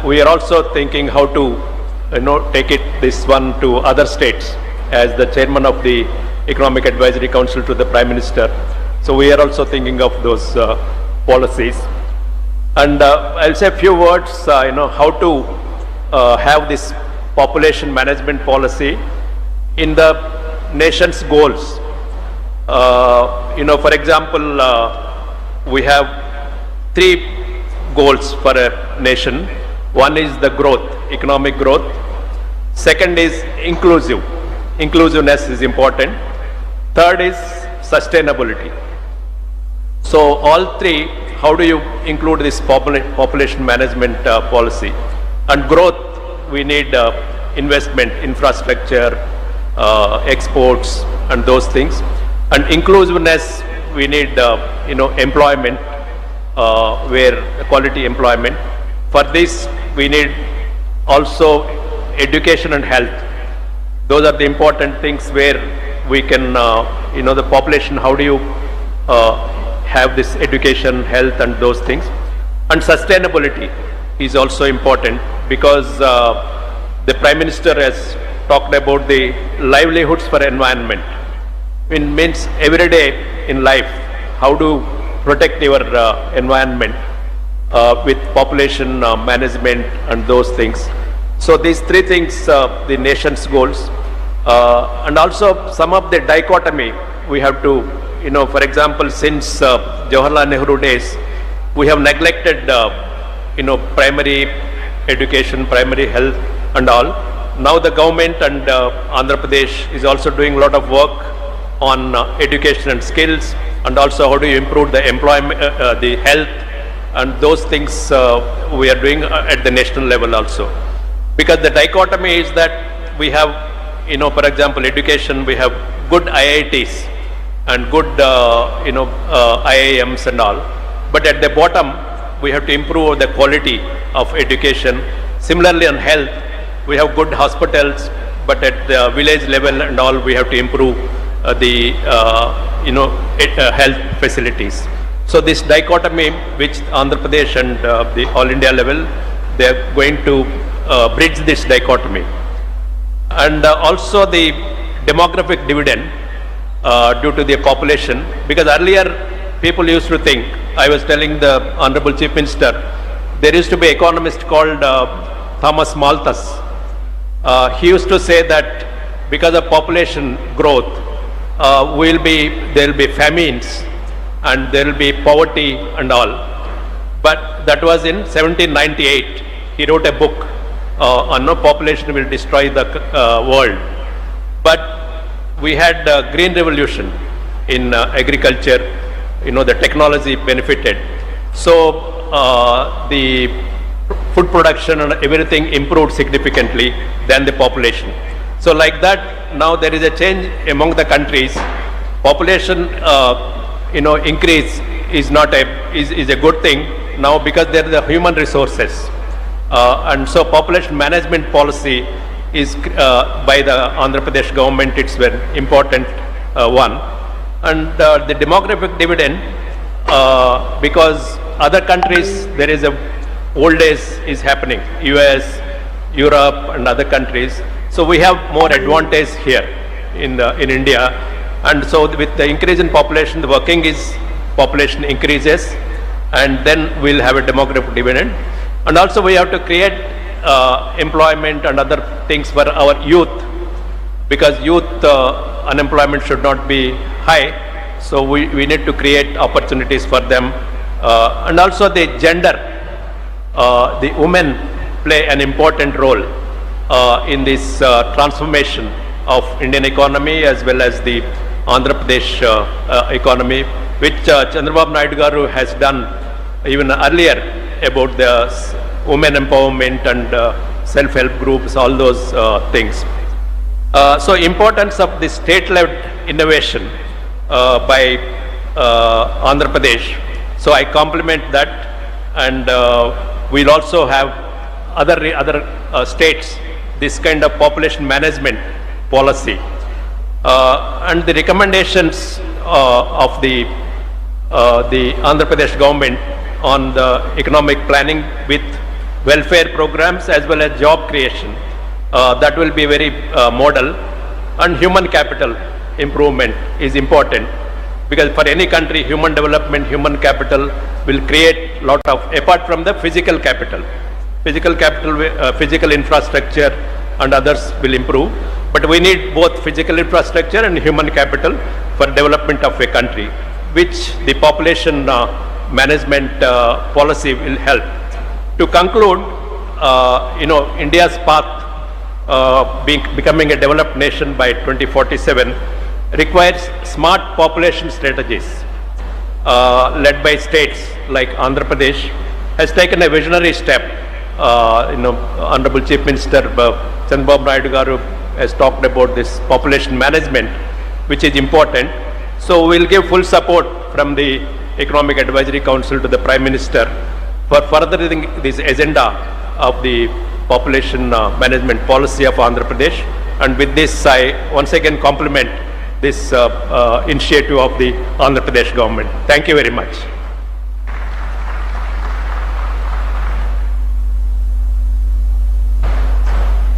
we are also thinking how to take this one to other states. As the chairman of the Economic Advisory Council to the Prime Minister, so we are also thinking of those policies. And I'll say a few words, how to have this population management policy in the nation's goals. For example, we have 3 goals for a nation. One is the growth, economic growth. Second is inclusiveness is important. Third is sustainability. So all 3, how do you include this population management policy? And growth, we need investment, infrastructure, exports, and those things. And inclusiveness, we need employment, where quality employment. For this, we need also education and health. Those are the important things where we can, the population, how do you have this education, health, and those things. And sustainability is also important, because the Prime Minister has talked about the livelihoods for environment. It means every day in life, how to protect your environment with population management and those things. So these 3 things, the nation's goals. And also some of the dichotomy we have to, for example, since Jawaharlal Nehru days, we have neglected, primary education, primary health and all. Now the government and Andhra Pradesh is also doing a lot of work on education and skills, and also how do you improve the employment, the health, and those things we are doing at the national level also. Because the dichotomy is that we have, for example, education, we have good IITs and good, IIMs and all. But at the bottom, we have to improve the quality of education. Similarly on health, we have good hospitals, but at the village level and all, we have to improve the, health facilities. So this dichotomy, which Andhra Pradesh and the All India level, they are going to bridge this dichotomy. And also the demographic dividend due to the population, because earlier people used to think, I was telling the Honorable Chief Minister, there used to be an economist called Thomas Malthus. He used to say that because of population growth, there will be famines and there will be poverty and all. But that was in 1798. He wrote a book on no population will destroy the world. But we had green revolution in agriculture, the technology benefited. So the food production and everything improved significantly than the population. So like that, now there is a change among the countries. Population, increase is not is a good thing now, because there are the human resources. And so population management policy is by the Andhra Pradesh government, it's very important one. And the demographic dividend, because other countries, there is a old age is happening, US, Europe and other countries. So we have more advantage here in India. And so with the increase in population, the population increases, and then we'll have a demographic dividend. And also we have to create employment and other things for our youth, because youth unemployment should not be high. So we need to create opportunities for them. And also the gender, the women play an important role in this transformation of Indian economy as well as the Andhra Pradesh economy, which Chandrababu Naidu Garu has done even earlier about the women empowerment and self-help groups, all those things. So importance of the state-led innovation by Andhra Pradesh. So I compliment that, and we'll also have other states this kind of population management policy. And the recommendations of the Andhra Pradesh government on the economic planning with welfare programs as well as job creation. That will be very model. And human capital improvement is important, because for any country, human development, human capital will create lot of, apart from the physical capital, physical infrastructure and others will improve. But we need both physical infrastructure and human capital for development of a country, which the population management policy will help. To conclude, India's path becoming a developed nation by 2047 requires smart population strategies led by states like Andhra Pradesh has taken a visionary step. Honorable Chief Minister Chandrababu Naidu garu has talked about this population management, which is important. So we will give full support from the Economic Advisory Council to the Prime Minister for furthering this agenda of the population management policy of Andhra Pradesh. And with this, I once again compliment this initiative of the Andhra Pradesh government. Thank you very much.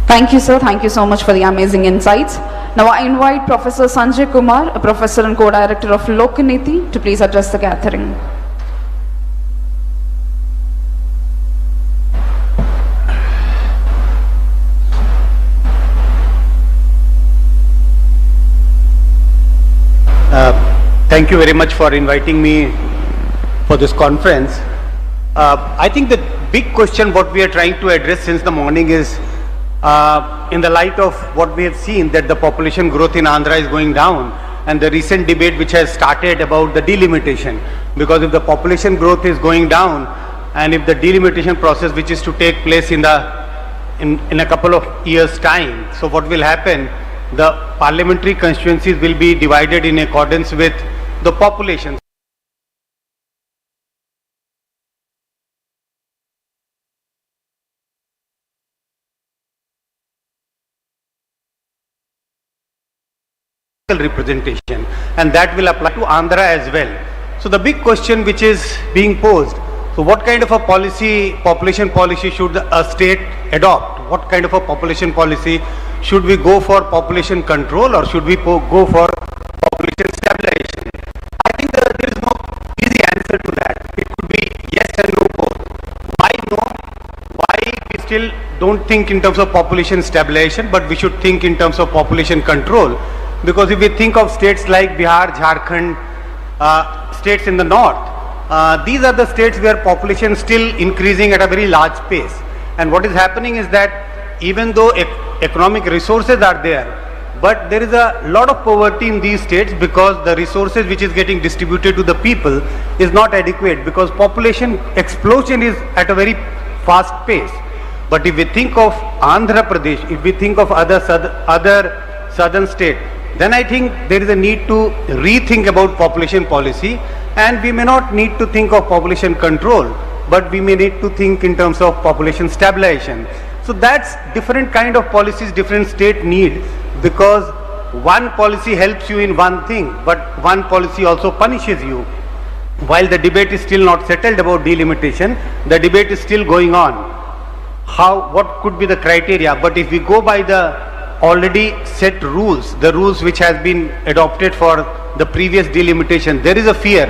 Thank you, sir. Thank you so much for the amazing insights. Now I invite Professor Sanjay Kumar, a professor and co-director of Lokaniti, to please address the gathering. Thank you very much for inviting me for this conference. I think the big question what we are trying to address since the morning is in the light of what we have seen, that the population growth in Andhra is going down, and the recent debate which has started about the delimitation. Because if the population growth is going down, and if the delimitation process which is to take place in a couple of years time, so what will happen? The parliamentary constituencies will be divided in accordance with the population. Representation, and that will apply to Andhra as well. So the big question which is being posed, so what kind of a population policy should a state adopt? What kind of a population policy? Should we go for population control or should we go for population stabilization? I think there is no easy answer to that. It could be yes and no both. Why no? Why we still don't think in terms of population stabilization, but we should think in terms of population control? Because if we think of states like Bihar, Jharkhand, states in the north, these are the states where population is still increasing at a very large pace. And what is happening is that even though economic resources are there, but there is a lot of poverty in these states because the resources which is getting distributed to the people is not adequate, because population explosion is at a very fast pace. But if we think of Andhra Pradesh, if we think of other southern states, then I think there is a need to rethink about population policy, and we may not need to think of population control, but we may need to think in terms of population stabilization. So that's different kind of policies different state need, because one policy helps you in one thing, but one policy also punishes you. While the debate is still not settled about delimitation, the debate is still going on. What could be the criteria? But if we go by the already set rules, the rules which has been adopted for the previous delimitation, there is a fear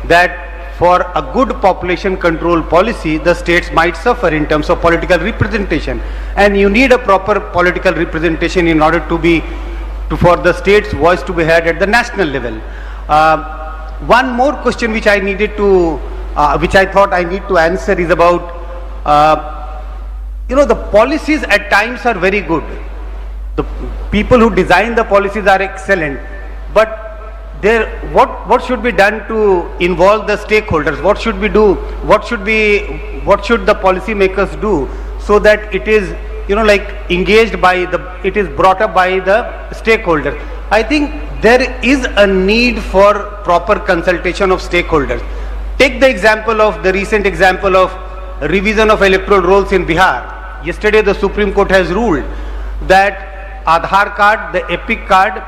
that for a good population control policy, the states might suffer in terms of political representation, and you need a proper political representation in order for the state's voice to be heard at the national level. One more question which I thought I need to answer is about, the policies at times are very good. The people who design the policies are excellent, but what should be done to involve the stakeholders? What should we do? What should the policy makers do so that it is engaged it is brought up by the stakeholders? I think there is a need for proper consultation of stakeholders. Take the recent example of revision of electoral rolls in Bihar. Yesterday the Supreme Court has ruled that Aadhaar card, the EPIC card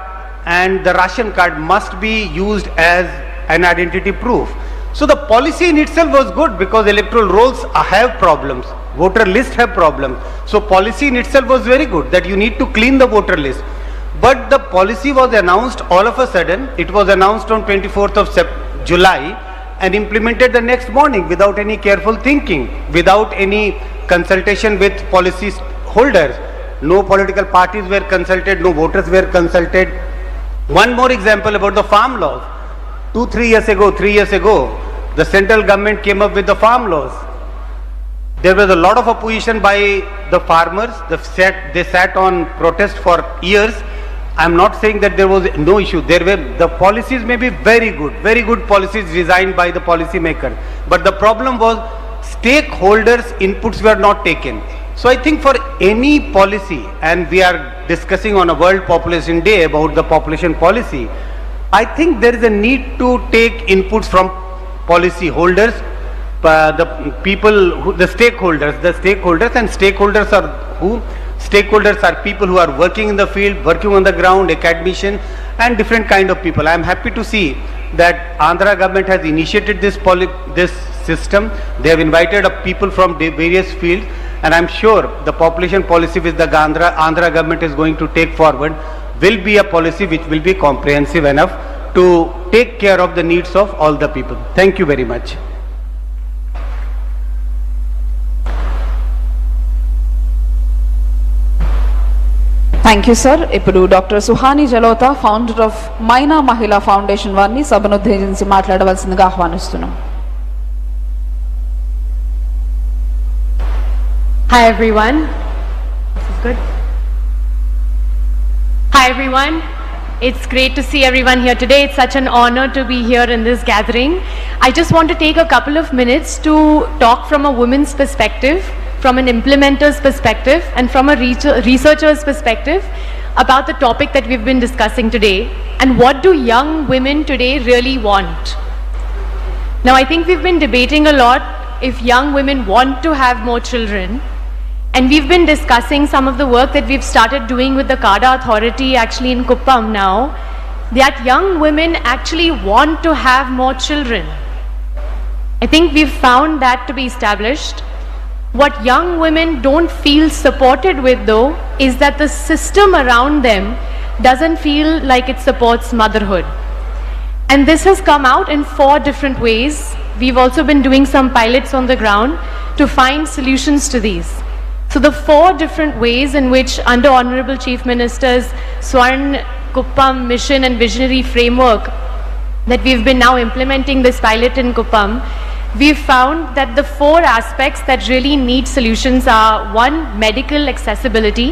and the ration card must be used as an identity proof. So the policy in itself was good because electoral rolls have problems, Voter list have problem. So policy in itself was very good that you need to clean the voter list. But the policy was announced all of a sudden. It was announced on 24th of July and implemented the next morning without any careful thinking, without any consultation with policy holders. No political parties were consulted, no voters were consulted. One more example about the farm laws. 3 years ago, the central government came up with the farm laws. There was a lot of opposition by the farmers. They sat on protest for years. I am not saying that there was no issue. The policies may be very good policies designed by the policy maker. But the problem was stakeholders' inputs were not taken. So I think for any policy, and we are discussing on a World Population Day about the population policy, I think there is a need to take inputs from policy holders, the people, the stakeholders, and stakeholders are who? Stakeholders are people who are working in the field, working on the ground, academicians, and different kind of people. I am happy to see that Andhra government has initiated this system. They have invited people from various fields, and I am sure the population policy which the Andhra government is going to take forward will be a policy which will be comprehensive enough to take care of the needs of all the people. Thank you very much. Thank you sir. ఇప్పుడు doctor Suhani జలోతా, founder of మైనా మహిళా foundation వారిని సభను ఉద్దేశించి మాట్లాడవలసిందిగా ఆహ్వానిస్తున్నాం. Hi everyone. This is good. Hi everyone. It's great to see everyone here today. It's such an honor to be here in this gathering. I just want to take a couple of minutes to talk from a woman's perspective, from an implementer's perspective, and from a researcher's perspective about the topic that we've been discussing today, and what do young women today really want. Now I think we've been debating a lot if young women want to have more children, and we've been discussing some of the work that we've started doing with the CADA authority actually in Kuppam now, that young women actually want to have more children. I think we've found that to be established. What young women don't feel supported with though is that the system around them doesn't feel like it supports motherhood. And this has come out in 4 different ways. We've also been doing some pilots on the ground to find solutions to these. So the 4 different ways in which under Honorable Chief Minister's Swarn Kuppam mission and visionary framework that we've been now implementing this pilot in Kuppam, we've found that the 4 aspects that really need solutions are: 1, medical accessibility.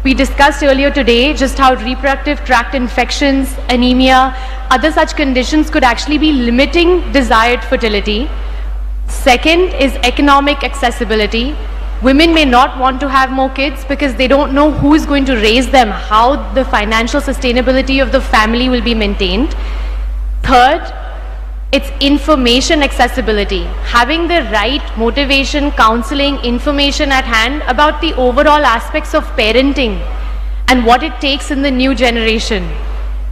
We discussed earlier today just how reproductive tract infections, anemia, other such conditions could actually be limiting desired fertility. Second is economic accessibility. Women may not want to have more kids because they don't know who is going to raise them, how the financial sustainability of the family will be maintained. Third, it's information accessibility, having the right motivation, counseling, information at hand about the overall aspects of parenting and what it takes in the new generation.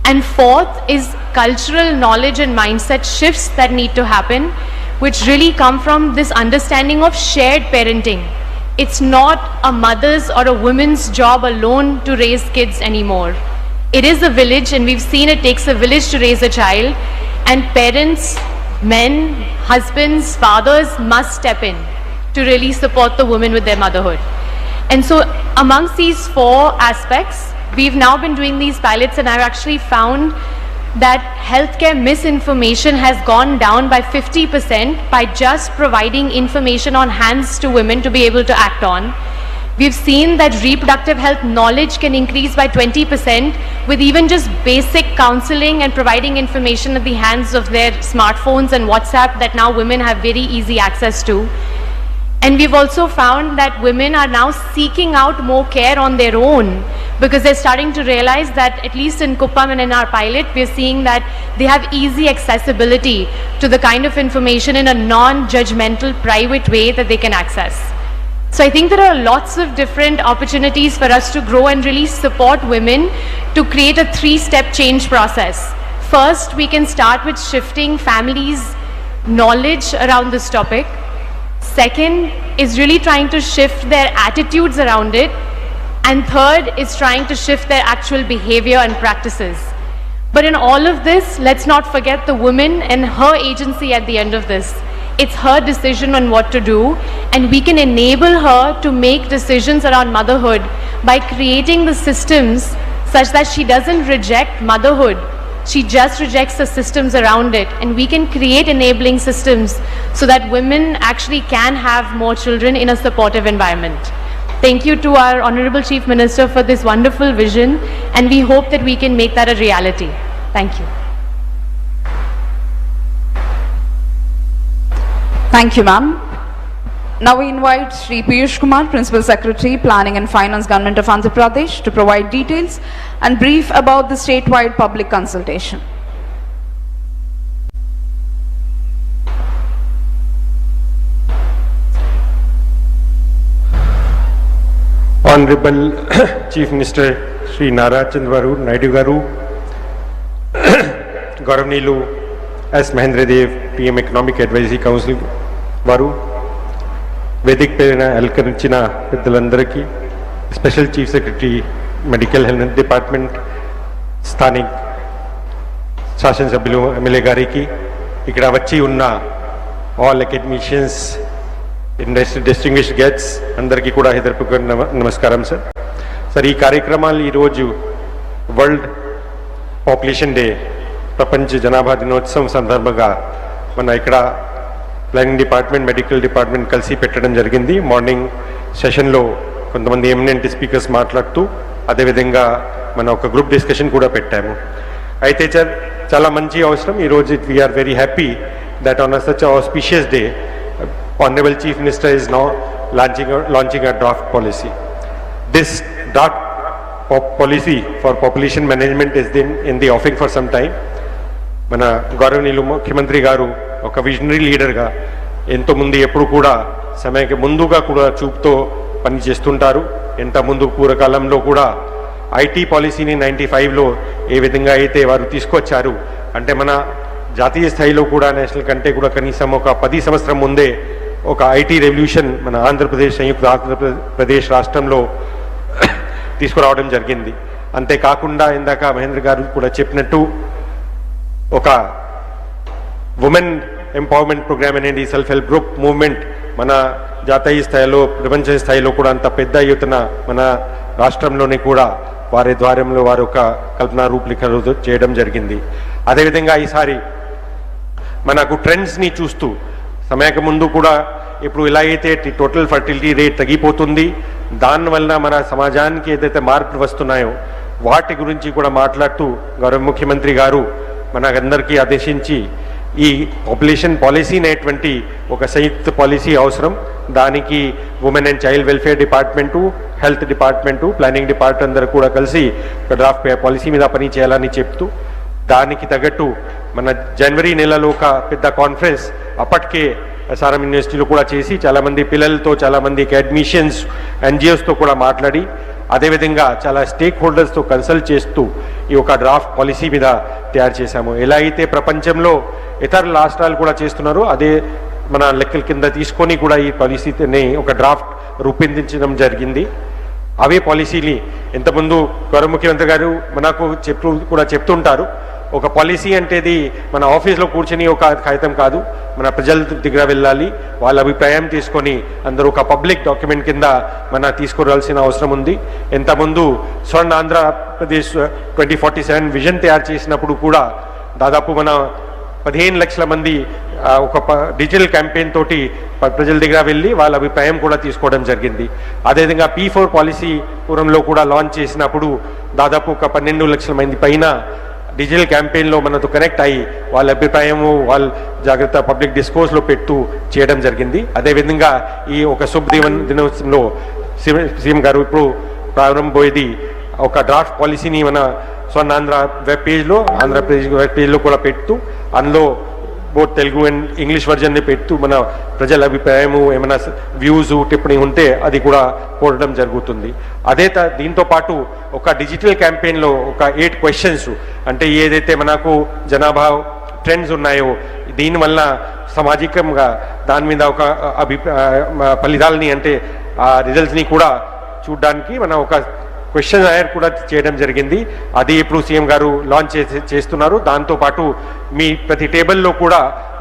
And fourth is cultural knowledge and mindset shifts that need to happen, which really come from this understanding of shared parenting. It's not a mother's or a woman's job alone to raise kids anymore. It is a village, and we've seen it takes a village to raise a child. And parents, men, husbands, fathers must step in to really support the women with their motherhood. And so amongst these 4 aspects, we've now been doing these pilots, and I've actually found that healthcare misinformation has gone down by 50% by just providing information on hands to women to be able to act on. We've seen that reproductive health knowledge can increase by 20% with even just basic counseling and providing information at the hands of their smartphones and WhatsApp that now women have very easy access to. And we've also found that women are now seeking out more care on their own because they're starting to realize that, at least in Kuppam and in our pilot, we're seeing that they have easy accessibility to the kind of information in a non-judgmental, private way that they can access. So I think there are lots of different opportunities for us to grow and really support women to create a 3-step change process. First, we can start with shifting families' knowledge around this topic. Second is really trying to shift their attitudes around it. And third is trying to shift their actual behavior and practices. But in all of this, let's not forget the woman and her agency at the end of this. It's her decision on what to do, and we can enable her to make decisions around motherhood by creating the systems such that she doesn't reject motherhood. She just rejects the systems around it, and we can create enabling systems so that women actually can have more children in a supportive environment. Thank you to our Honorable Chief Minister for this wonderful vision, and we hope that we can make that a reality. Thank you. Thank you, ma'am. Now we invite Shri Piyush Kumar, Principal Secretary, Planning and Finance, Government of Andhra Pradesh, to provide details and brief about the statewide public consultation. Honorable Chief Minister Shri Nara Chandrababu Naidu Garu, Garavanilu S. Mahendra Dev, PM Economic Advisory Council Varu, Vedic Perina Alkarinchina Pedalandaraki, Special Chief Secretary, Medical Health Department, Sthanik Sashan Sabhilu MLA Gariki, ikkada vachi unna all academicians, distinguished guests, అందరికీ కూడా హృదయపూర్వక నమస్కారం sir. Sir, ఈ కార్యక్రమాలు ఈరోజు world population day, ప్రపంచ జనాభా దినోత్సవం సందర్భంగా మన ఇక్కడ ప్లానింగ్ డిపార్ట్మెంట్, మెడికల్ డిపార్ట్మెంట్ కలిసి పెట్టడం జరిగింది. మార్నింగ్ సెషన్లో కొంతమంది ఎమినెంట్ స్పీకర్స్ మాట్లాడుతూ, అదేవిధంగా మన ఒక గ్రూప్ డిస్కషన్ కూడా పెట్టాము. అయితే సార్, చాలా మంచి అవసరం ఈరోజు. We're very happy that on such auspicious day Honorable Chief Minister is now launching a draft policy. This draft policy for population management is in the offing for some time. Mana Garavanilu Mukhyamantri garu oka visionary leader ga ento mundi eppudu kuda samayaki munduga kuda choopto pani chestuntaru. Enta mundu పూర్వకాలంలో కూడా IT పాలసీని 95లో ఏ విధంగా అయితే వారు తీసుకొచ్చారు అంటే మన జాతీయ స్థాయిలో కూడా నేషనల్ కంటే కూడా కనీసం ఒక 10 సంవత్సరం ముందే ఒక IT రెవల్యూషన్ మన ఆంధ్రప్రదేశ్, సంయుక్త ఆంధ్రప్రదేశ్ రాష్ట్రంలో తీసుకురావడం జరిగింది. అంతేకాకుండా ఇందాక మహేంద్ర గారు కూడా చెప్పినట్టు ఒక ఉమెన్ ఎంపవర్మెంట్ ప్రోగ్రామ్ అనేది, సెల్ఫ్ హెల్ప్ గ్రూప్ మూవ్మెంట్ మన జాతీయ స్థాయిలో, ప్రపంచ స్థాయిలో కూడా అంత పెద్ద ఎత్తున మన రాష్ట్రంలోని కూడా వారి ద్వారంలో వారు ఒక కల్పన రూపరేఖలు చేయడం జరిగింది. అదేవిధంగా ఈసారి మనకు ట్రెండ్స్ని చూస్తూ సమయానికి ముందు కూడా ఇప్పుడు ఇలా అయితే టోటల్ ఫర్టిలిటీ రేట్ తగ్గిపోతుంది, దానివల్ల మన సమాజానికి ఏదైతే మార్పులు వస్తున్నాయో వాటి గురించి కూడా మాట్లాడుతూ గౌరవ ముఖ్యమంత్రి గారు మనకందరికీ ఆదేశించి ఈ పాపులేషన్ పాలసీ అనేటువంటి ఒక సంయుక్త పాలసీ అవసరం. దానికి women and child welfare department, health department, planning department అందరూ కూడా కలిసి డ్రాఫ్ట్ పాలసీ మీద పని చేయాలని చెప్తూ, దానికి తగ్గట్టు మన జనవరి నెలలో ఒక పెద్ద కాన్ఫరెన్స్ అప్పటికే SRM యూనివర్సిటీలో కూడా చేసి చాలామంది పిల్లలతో, చాలామంది అకాడమిషియన్స్, NGOస్తో కూడా మాట్లాడి, అదేవిధంగా చాలా స్టేక్ హోల్డర్స్తో కన్సల్ట్ చేస్తూ ఈ ఒక డ్రాఫ్ట్ పాలసీ మీద తయారు చేశాము. ఎలా అయితే ప్రపంచంలో ఇతర రాష్ట్రాలు కూడా చేస్తున్నారో అదే మన లెక్కల కింద తీసుకొని కూడా ఈ పాలసీని ఒక డ్రాఫ్ట్ రూపొందించడం జరిగింది. అవే పాలసీని ఇంతకుముందు గౌరవ ముఖ్యమంత్రి గారు మనకు చెప్తుంటారు, ఒక పాలసీ అంటేది మన ఆఫీస్లో కూర్చొని ఒక కాగితం కాదు, మన ప్రజల దగ్గర వెళ్ళాలి, వాళ్ళ అభిప్రాయం తీసుకొని అందరూ ఒక పబ్లిక్ డాక్యుమెంట్ కింద మన తీసుకురావాల్సిన అవసరం ఉంది. ఇంతకుముందు స్వర్ణ ఆంధ్రప్రదేశ్ 2047 విజన్ తయారు చేసినప్పుడు కూడా దాదాపు మన 15 లక్షల మంది ఒక డిజిటల్ క్యాంపెయిన్ తోటి ప్రజల దగ్గర వెళ్ళి వాళ్ళ అభిప్రాయం కూడా తీసుకోవడం జరిగింది. అదేవిధంగా P4 పాలసీ పూర్వంలో కూడా లాంచ్ చేసినప్పుడు దాదాపు ఒక 12 లక్షల మంది పైన డిజిటల్ క్యాంపెయిన్లో మనతో కనెక్ట్ అయ్యి వాళ్ళ అభిప్రాయము, వాళ్ళ జాగ్రత్త పబ్లిక్ డిస్కోర్స్లో పెడుతూ చేయడం జరిగింది. అదేవిధంగా ఈ ఒక దినోత్సవంలో సీఎం గారు ఇప్పుడు ప్రారంభమయ్యేది ఒక డ్రాఫ్ట్ పాలసీని మన స్వర్ణాంధ్ర వెబ్ పేజ్లో, ఆంధ్రప్రదేశ్ వెబ్ పేజ్లో కూడా పెడుతూ అందులో బోత్ తెలుగు అండ్ ఇంగ్లీష్ వర్జన్ని పెడుతూ మన ప్రజల అభిప్రాయము, ఏమైనా వ్యూస్, టిప్పణి ఉంటే అది కూడా పోవడం జరుగుతుంది. దీంతో పాటు ఒక డిజిటల్ క్యాంపెయిన్లో ఒక 8 క్వశ్చన్స్, అంటే ఏదైతే మనకు జనాభా ట్రెండ్స్ ఉన్నాయో దీనివల్ల సామాజికంగా దాని మీద ఒక ఫలితాలని అంటే ఆ రిజల్ట్స్ని కూడా చూడడానికి మనం ఒక క్వశ్చన్ ఆన్సర్ కూడా చేయడం జరిగింది. అది ఇప్పుడు సీఎం గారు లాంచ్ చేస్తున్నారు. దాంతోపాటు మీ ప్రతి టేబుల్లో కూడా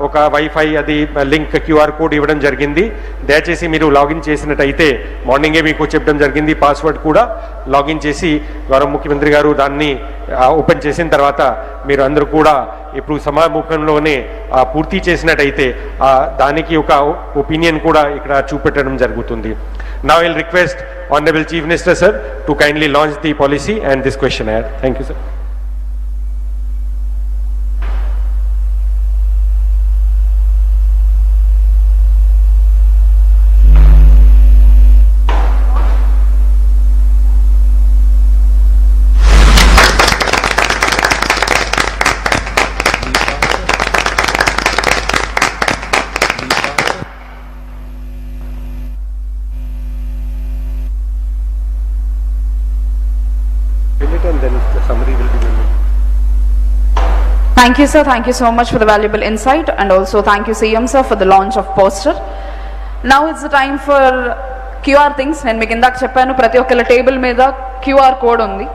ఒక వైఫై అది లింక్ క్యూఆర్ కోడ్ ఇవ్వడం జరిగింది. దయచేసి మీరు లాగిన్ చేసినట్టయితే మార్నింగే మీకు చెప్పడం జరిగింది పాస్వర్డ్ కూడా లాగిన్ చేసి గౌరవ ముఖ్యమంత్రి గారు దాన్ని ఓపెన్ చేసిన తర్వాత మీరు అందరూ కూడా ఇప్పుడు సమాముఖంలోనే పూర్తి చేసినట్టయితే దానికి ఒక ఒపీనియన్ కూడా ఇక్కడ చూపెట్టడం జరుగుతుంది. Now I will request Honorable Chief Minister sir to kindly launch the policy and this questionnaire. Thank you sir. And then the summary will be done. Thank you, sir. Thank you so much for the valuable insight, and also thank you, CM sir, for the launch of poster. Now it's the time for QR things. నేను మీకు ఇందాక చెప్పాను ప్రతి ఒక్కళ్ళ table మీద QR code ఉంది.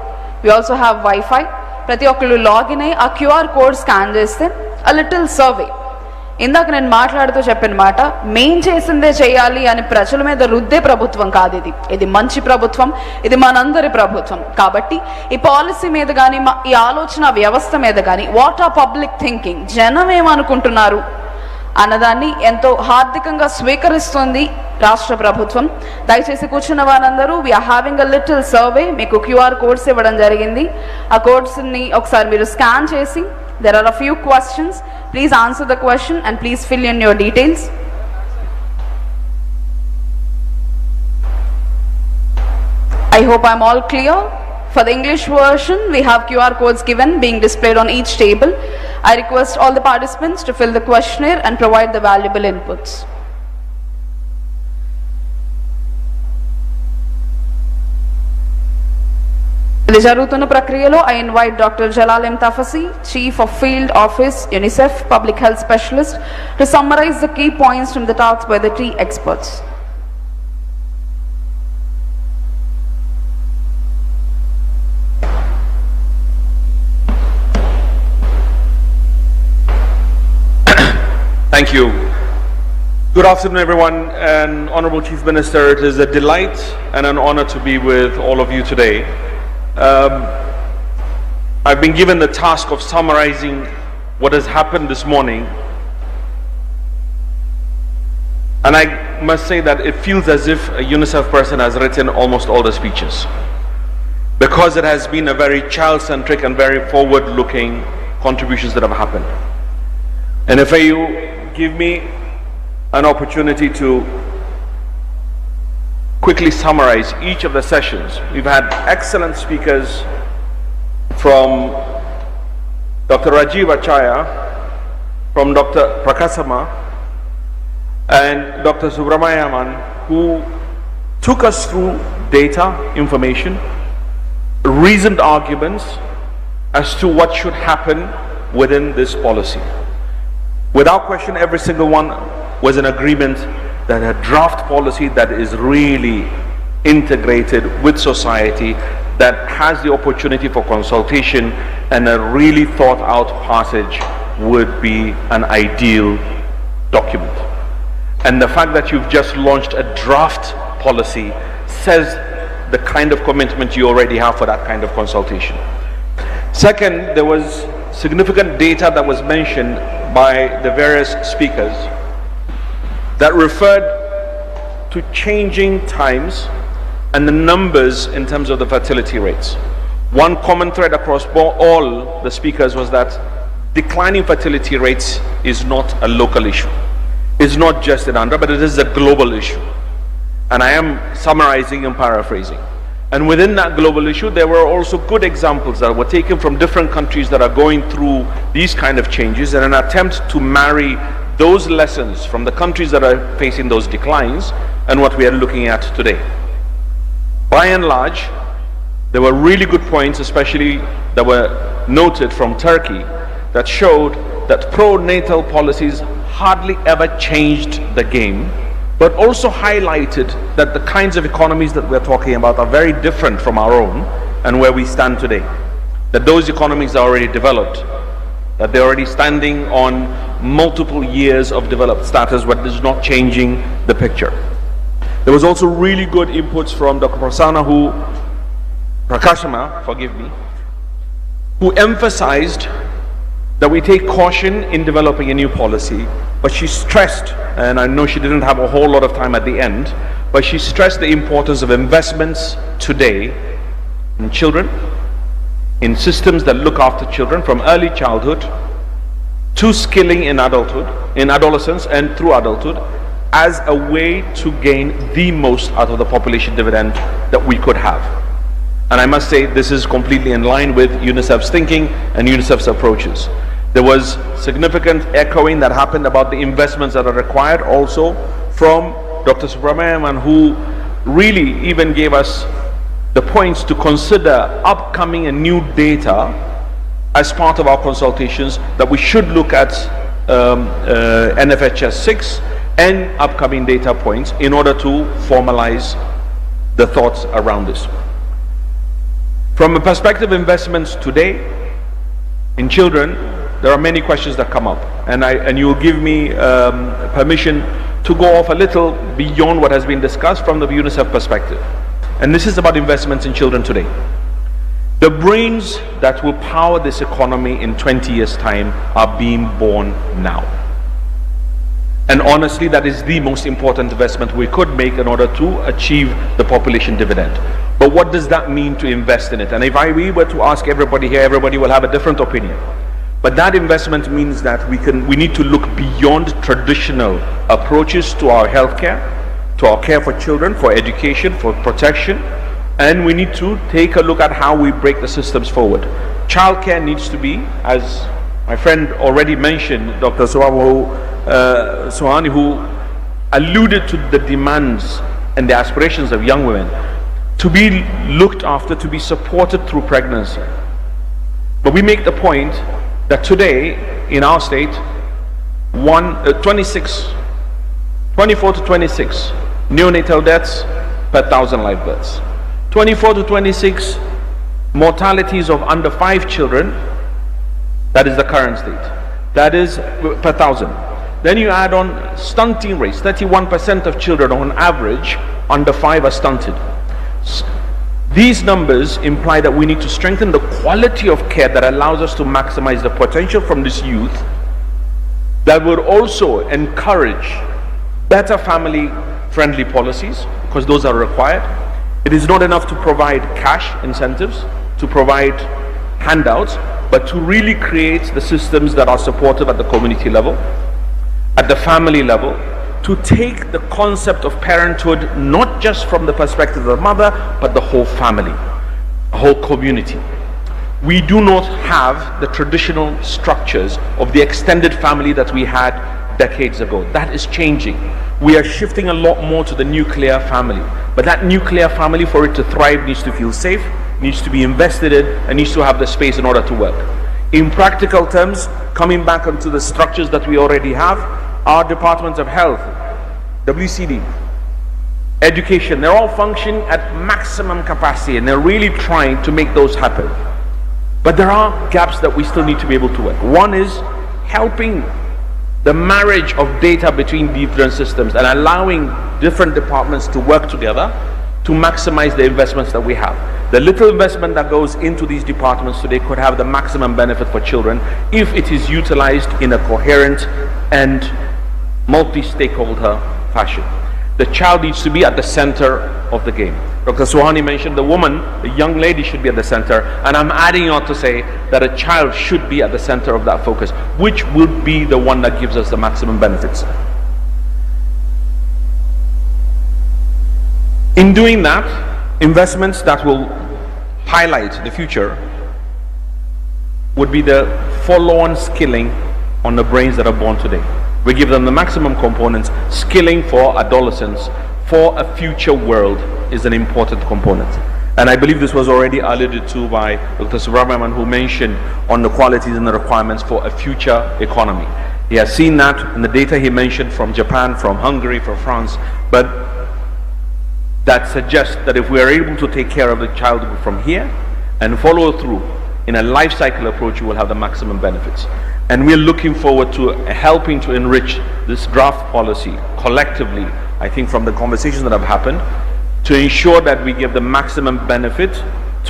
We also have Wi-Fi. ప్రతి ఒక్కళ్ళు లాగిన్ అయ్యి ఆ QR కోడ్ స్కాన్ చేస్తే a little survey. ఇందాక నేను మాట్లాడుతూ చెప్పిన మాట, మేం చేసిందే చేయాలి అని ప్రజల మీద రుద్దే ప్రభుత్వం కాదు ఇది. ఇది మంచి ప్రభుత్వం, ఇది మనందరి ప్రభుత్వం. కాబట్టి ఈ పాలసీ మీద కానీ ఈ ఆలోచన వ్యవస్థ మీద కానీ వాట్ ఆర్ పబ్లిక్ థింకింగ్, జనం ఏమనుకుంటున్నారు అన్నదాన్ని ఎంతో హార్దికంగా స్వీకరిస్తుంది రాష్ట్ర ప్రభుత్వం. దయచేసి కూర్చున్న వారందరూ we're having a little survey. మీకు క్యూఆర్ కోడ్స్ ఇవ్వడం జరిగింది. ఆ కోడ్స్ని ఒకసారి మీరు స్కాన్ చేసి there are a few questions. Please answer the question and please fill in your details. I hope I'm all clear. For the English version, we have QR codes given being displayed on each table. I request all the participants to fill the questionnaire and provide the valuable inputs. ఇది జరుగుతున్న ప్రక్రియలో I invite Dr. Jalalim Tafasi, Chief of Field Office, UNICEF, Public Health Specialist, to summarize the key points from the talks by the key experts. Thank you. Good afternoon, everyone, and Honorable Chief Minister. It is a delight and an honor to be with all of you today. I've been given the task of summarizing what has happened this morning, and I must say that it feels as if a UNICEF person has written almost all the speeches, because it has been a very child-centric and very forward-looking contributions that have happened. And if you give me an opportunity to quickly summarize each of the sessions. We've had excellent speakers from Dr. Rajiv Achaya, from Dr. Prakasama, and Dr. Subramayaman, who took us through data, information, reasoned arguments as to what should happen within this policy. Without question, every single one was in agreement that a draft policy that is really integrated with society, that has the opportunity for consultation and a really thought out passage would be an ideal document. And the fact that you've just launched a draft policy says the kind of commitment you already have for that kind of consultation. Second, there was significant data that was mentioned by the various speakers that referred to changing times and the numbers in terms of the fertility rates. One common thread across all the speakers was that declining fertility rates is not a local issue. It's not just in Andhra, but it is a global issue. And I am summarizing and paraphrasing. And within that global issue, there were also good examples that were taken from different countries that are going through these kind of changes in an attempt to marry those lessons from the countries that are facing those declines and what we are looking at today. By and large, there were really good points, especially that were noted from Turkey, that showed that pro-natal policies hardly ever changed the game, but also highlighted that the kinds of economies that we're talking about are very different from our own and where we stand today. That those economies are already developed, that they're already standing on multiple years of developed status, but this is not changing the picture. There was also really good inputs from Dr. Prakasama, forgive me, who emphasized that we take caution in developing a new policy, but she stressed, and I know she didn't have a whole lot of time at the end, but she stressed the importance of investments today in children, in systems that look after children from early childhood to skilling in adulthood, in adolescence and through adulthood, as a way to gain the most out of the population dividend that we could have. And I must say this is completely in line with UNICEF's thinking and UNICEF's approaches. There was significant echoing that happened about the investments that are required also from Dr. Subramanian, who really even gave us the points to consider upcoming and new data as part of our consultations, that we should look at NFHS 6 and upcoming data points in order to formalize the thoughts around this. From a perspective of investments today in children, there are many questions that come up, and you will give me permission to go off a little beyond what has been discussed from the UNICEF perspective. And this is about investments in children today. The brains that will power this economy in 20 years' time are being born now. And honestly, that is the most important investment we could make in order to achieve the population dividend. But what does that mean to invest in it? And if we were to ask everybody here, everybody will have a different opinion. But that investment means that we need to look beyond traditional approaches to our healthcare, to our care for children, for education, for protection, and we need to take a look at how we break the systems forward. Childcare needs to be, as my friend already mentioned, Dr. Sohani, who alluded to the demands and the aspirations of young women, to be looked after, to be supported through pregnancy. But we make the point that today in our state, 24 to 26 neonatal deaths per 1,000 live births. 24 to 26 mortalities of under 5 children, that is the current state. That is per 1,000. Then you add on stunting rates, 31% of children on average under 5 are stunted. These numbers imply that we need to strengthen the quality of care that allows us to maximize the potential from this youth, that would also encourage better family-friendly policies, because those are required. It is not enough to provide cash incentives, to provide handouts, but to really create the systems that are supportive at the community level, at the family level, to take the concept of parenthood not just from the perspective of the mother, but the whole family, a whole community. We do not have the traditional structures of the extended family that we had decades ago. That is changing. We are shifting a lot more to the nuclear family. But that nuclear family, for it to thrive, needs to feel safe, needs to be invested in, and needs to have the space in order to work. In practical terms, coming back onto the structures that we already have, our departments of health, WCD, education, they're all functioning at maximum capacity, and they're really trying to make those happen. But there are gaps that we still need to be able to work. One is helping the marriage of data between different systems and allowing different departments to work together to maximize the investments that we have. The little investment that goes into these departments today could have the maximum benefit for children if it is utilized in a coherent and multi-stakeholder fashion. The child needs to be at the center of the game. Dr. Sohani mentioned the woman, the young lady should be at the center, and I'm adding on to say that a child should be at the center of that focus, which would be the one that gives us the maximum benefits. In doing that, investments that will highlight the future would be the follow-on skilling on the brains that are born today. We give them the maximum components. Skilling for adolescents for a future world is an important component. And I believe this was already alluded to by Dr. Subramanian, who mentioned on the qualities and the requirements for a future economy. He has seen that in the data he mentioned from Japan, from Hungary, from France, but that suggests that if we are able to take care of the child from here and follow through in a life cycle approach, you will have the maximum benefits. And we're looking forward to helping to enrich this draft policy collectively, I think from the conversations that have happened, to ensure that we give the maximum benefit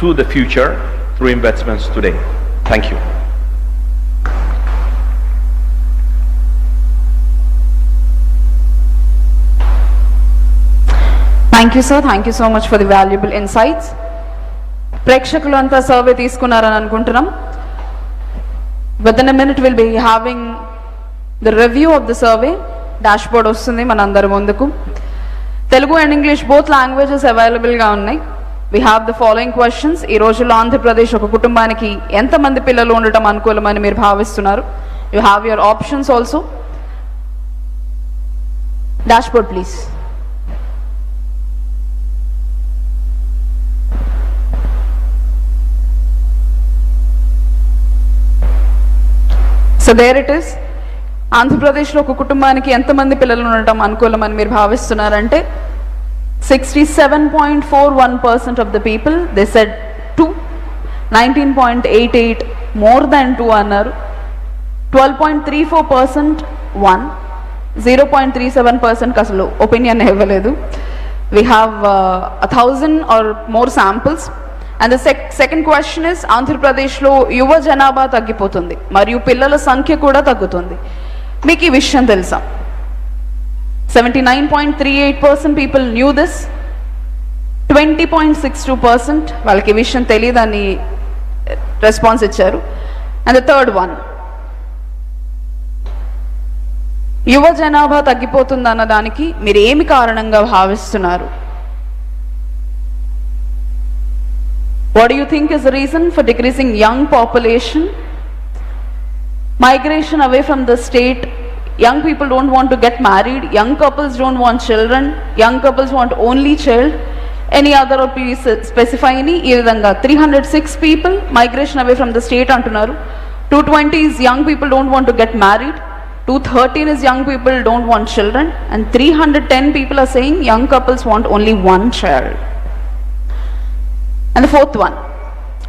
to the future through investments today. Thank you. Thank you, sir. Thank you so much for the valuable insights. ప్రేక్షకులు అంతా survey తీసుకున్నారని అనుకుంటున్నాం. Within a minute we'll be having the review of the survey. Dashboard వస్తుంది మనందరి ముందుకు. Telugu and English both languages అవైలబుల్గా ఉన్నాయి. We have the following questions. ఈ రోజుల్లో ఆంధ్రప్రదేశ్ ఒక కుటుంబానికి ఎంతమంది పిల్లలు ఉండటం అనుకూలమని మీరు భావిస్తున్నారు? You have your options also. Dashboard please. So there it is. ఆంధ్రప్రదేశ్లో ఒక కుటుంబానికి ఎంతమంది పిల్లలు ఉండటం అనుకూలమని మీరు భావిస్తున్నారంటే 67.41% of the people they said 2, 19.88 more than 2 అన్నారు, 12.34% 1, 0.37% అసలు ఒపీనియన్ ఇవ్వలేదు. We have 1,000 or more samples. And the second question is, ఆంధ్రప్రదేశ్లో యువ జనాభా తగ్గిపోతుంది మరియు పిల్లల సంఖ్య కూడా తగ్గుతుంది. మీకు ఈ విషయం తెలుసా? 79.38% people knew this, 20.62% వాళ్ళకి ఈ విషయం తెలియదని రెస్పాన్స్ ఇచ్చారు. అండ్ ద థర్డ్ వన్, యువ జనాభా తగ్గిపోతుంది అన్నదానికి మీరు ఏమి కారణంగా భావిస్తున్నారు? What do you think is the reason for decreasing young population? Migration away from the state. Young people don't want to get married. Young couples don't want children. Young couples want only child. Any other or please specify any? ఈ విధంగా 306 people migration away from the state అంటున్నారు. 220 is young people don't want to get married. 213 is young people don't want children. And 310 people are saying young couples want only one child. And fourth one,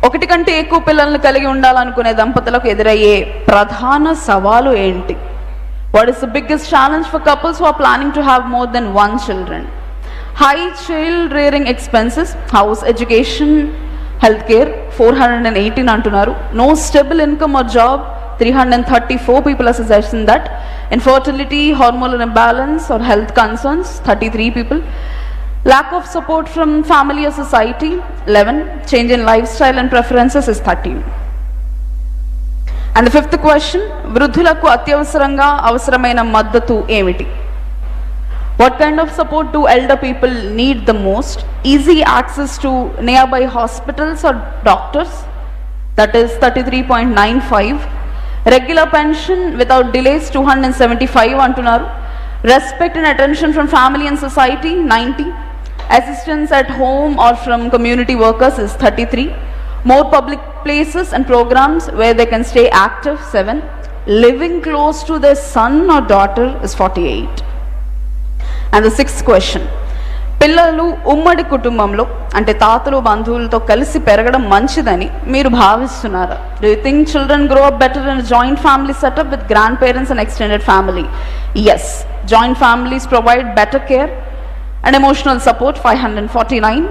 ఒకటి కంటే ఎక్కువ పిల్లల్ని కలిగి ఉండాలనుకునే దంపతులకు ఎదురయ్యే ప్రధాన సవాలు ఏంటి? What is the biggest challenge for couples who are planning to have more than one children? High child rearing expenses, house education, health care 418 అంటున్నారు. No stable income or job 334 people are suggesting that. Infertility, hormonal imbalance or health concerns 33 people. Lack of support from family or society 11. Change in lifestyle and preferences is 13. And the fifth question, వృద్ధులకు అత్యవసరంగా అవసరమైన మద్దతు ఏమిటి? What kind of support do elder people need the most? Easy access to nearby hospitals or doctors, that is 33.95. Regular pension without delays 275 అంటున్నారు. Respect and attention from family and society 90. Assistance at home or from community workers is 33. More public places and programs where they can stay active 7. Living close to their son or daughter is 48. And the sixth question, పిల్లలు ఉమ్మడి కుటుంబంలో అంటే తాతలు బంధువులతో కలిసి పెరగడం మంచిదని మీరు భావిస్తున్నారా? Do you think children grow up better in a joint family setup with grandparents and extended family? Yes, joint families provide better care and emotional support 549.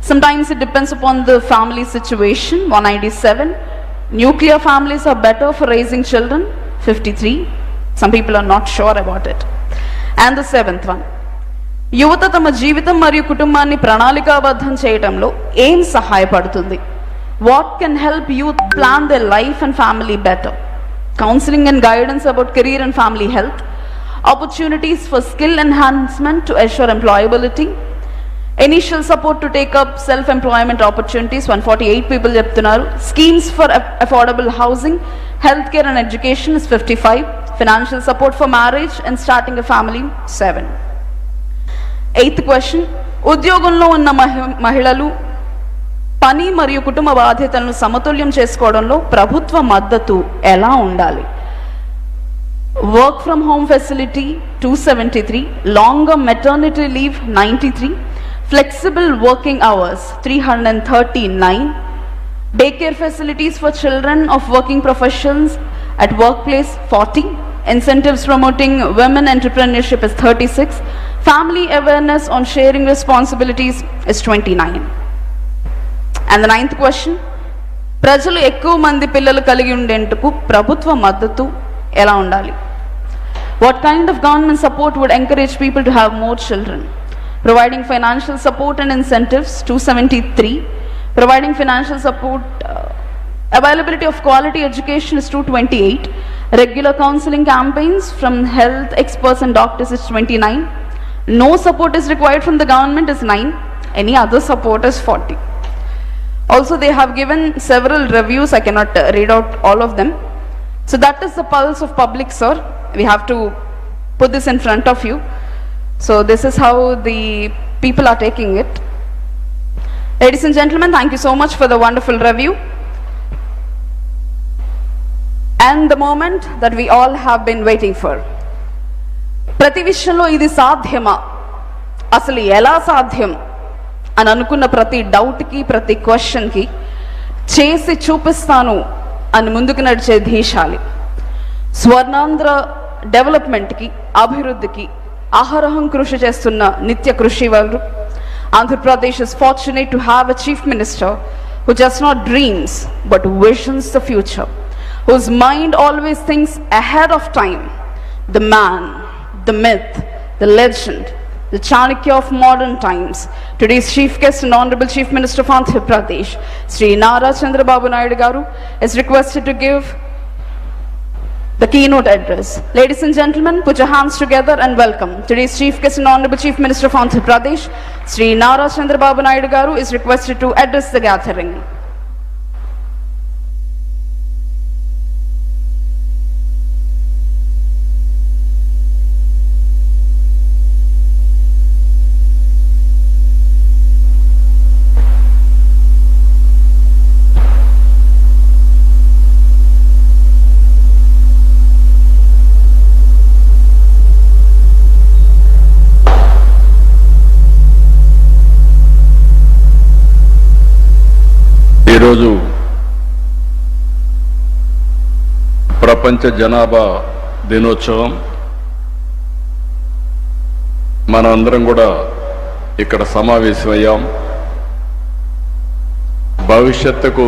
Sometimes it depends upon the family situation 197. Nuclear families are better for raising children 53. Some people are not sure about it. And the seventh one, యువత తమ జీవితం మరియు కుటుంబాన్ని ప్రణాళికాబద్ధం చేయటంలో ఏం సహాయపడుతుంది? What can help youth plan their life and family better? Counseling and guidance about career and family health, opportunities for skill enhancement to assure employability, initial support to take up self-employment opportunities 148 people చెప్తున్నారు. Schemes for affordable housing, healthcare and education is 55. Financial support for marriage and starting a family 7. Eighth question, ఉద్యోగంలో ఉన్న మహిళలు పని మరియు కుటుంబ బాధ్యతలను సమతుల్యం చేసుకోవడంలో ప్రభుత్వ మద్దతు ఎలా ఉండాలి? work from home facility 273, longer maternity leave 93, flexible working hours 339, daycare facilities for children of working professions at workplace 40, incentives promoting women entrepreneurship is 36, family awareness on sharing responsibilities is 29. And the ninth question, ప్రజలు ఎక్కువ మంది పిల్లలు కలిగి ఉండేందుకు ప్రభుత్వ మద్దతు ఎలా ఉండాలి? What kind of government support would encourage people to have more children? Providing financial support and incentives 273, providing financial support, availability of quality education is 228, regular counseling campaigns from health experts and doctors is 29, no support is required from the government is 9, any other support is 40. Also they have given several reviews, I cannot read out all of them. So that is the pulse of public, sir. We have to put this in front of you. So this is how the people are taking it. Ladies and gentlemen, thank you so much for the wonderful review. And the moment that we all have been waiting for. ప్రతి విషయంలో ఇది సాధ్యమా, అసలు ఎలా సాధ్యం అని అనుకున్న ప్రతి డౌట్కి ప్రతి క్వశ్చన్కి చేసి చూపిస్తాను అని ముందుకు నడిచే ధీశాలి. స్వర్ణాంధ్ర డెవలప్మెంట్కి అభివృద్ధికి అహరహం కృషి చేస్తున్న నిత్య కృషి వారు. Andhra Pradesh is fortunate to have a chief minister who just not dreams but visions the future, whose mind always thinks ahead of time. The man, the myth, the legend, the Chanakya of modern times. Today's chief guest and Honorable Chief Minister of Andhra Pradesh, Sri Nara Chandrababu Naidu Garu, is requested to give the keynote address. Ladies and gentlemen, put your hands together and welcome today's chief guest and Honorable Chief Minister of Andhra Pradesh, Sri Nara Chandrababu Naidu Garu, is requested to address the gathering. ఈరోజు ప్రపంచ జనాభా దినోత్సవం. మనందరం కూడా ఇక్కడ సమావేశమయ్యాం. భవిష్యత్తుకు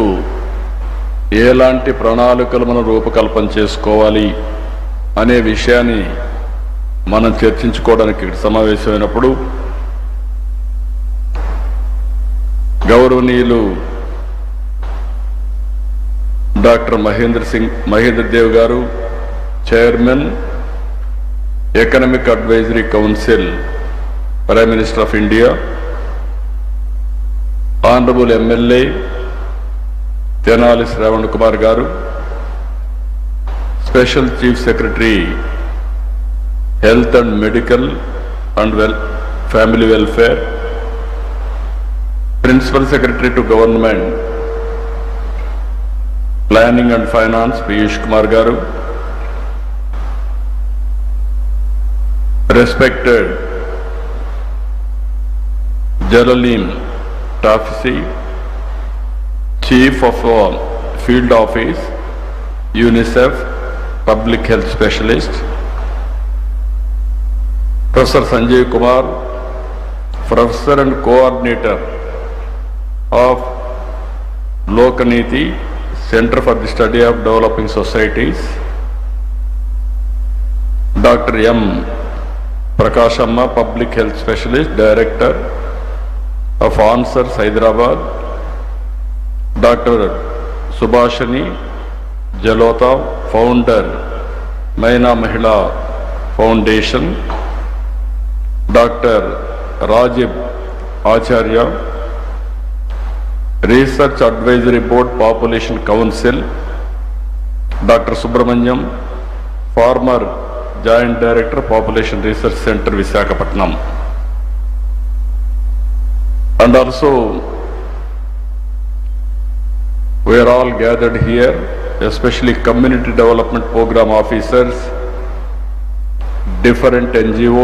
ఎలాంటి ప్రణాళికలు మనం రూపకల్పన చేసుకోవాలి అనే విషయాన్ని మనం చర్చించుకోవడానికి ఇక్కడ సమావేశమైనప్పుడు గౌరవనీయులు doctor Mahendra Dev garu, chairman economic advisory council, prime minister of India, honourable MLA Tenali Shravan Kumar garu, special chief secretary health and medical and family welfare, principal secretary to government planning and finance Piyush Kumar garu, respected Zelalem Taffesse, chief of field office UNICEF public health specialist, professor Sanjay Kumar, professor and coordinator of Lokniti Center for the Study of Developing Societies, Dr. M. Prakashamma, Public Health Specialist, Director of Answers, Hyderabad, Dr. Subhashini Jalota, Founder, Maina Mahila Foundation, Dr. Rajiv Acharya, Research Advisory Board Population Council, Dr. Subramanyam, former Joint Director Population Research Center, Visakhapatnam. And also we are all gathered here, especially community development program officers, different NGOs,